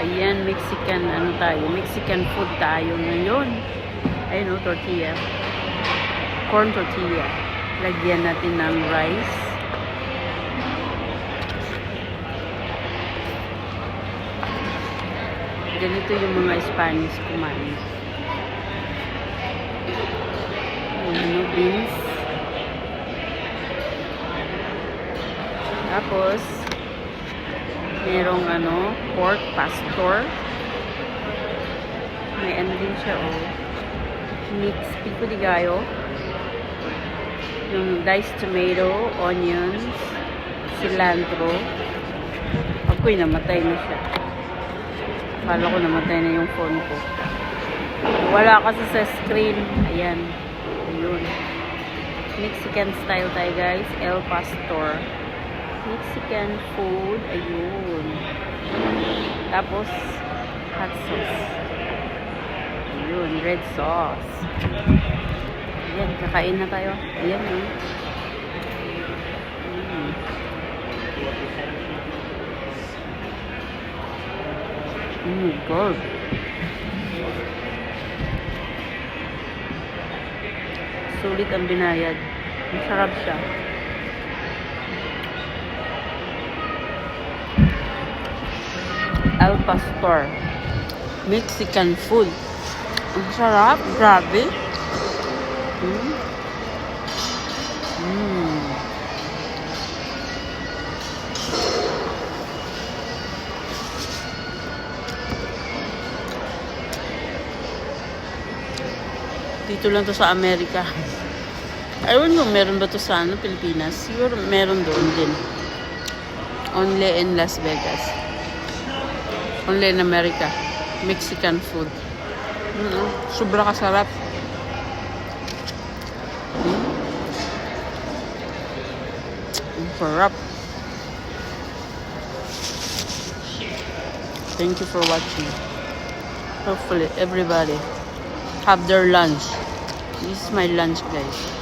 Ayan, Mexican, ano tayo, Mexican food tayo ngayon. Ayun o, tortilla. Corn tortilla. Lagyan natin ng rice. Ganito yung mga Spanish kumain. Ano, beans. Tapos, merong ano, pork pastor. May ano din siya, oh. Mix pico de gallo. Yung diced tomato, onions, cilantro. Ako'y namatay na siya. Akala ko namatay na yung phone ko. Wala kasi sa screen. Ayan. Ayun. Mexican style tayo, guys. El Pastor. Mexican food. Ayun. Tapos, hot sauce. Ayun. Red sauce. Ayan. Kakain na tayo. Ayan. Oh my God. Sulit ang binayad. Masarap siya. El Pastor. Mexican food. Ang sarap. Grabe. Dito lang to sa Amerika. I don't know, meron ba to sa ano, Pilipinas? Siguro meron doon din. Only in Las Vegas. Only in America. Mexican food. Sobra kasarap. Ang sarap. Thank you for watching. Hopefully everybody have their lunch. This is my lunch, guys.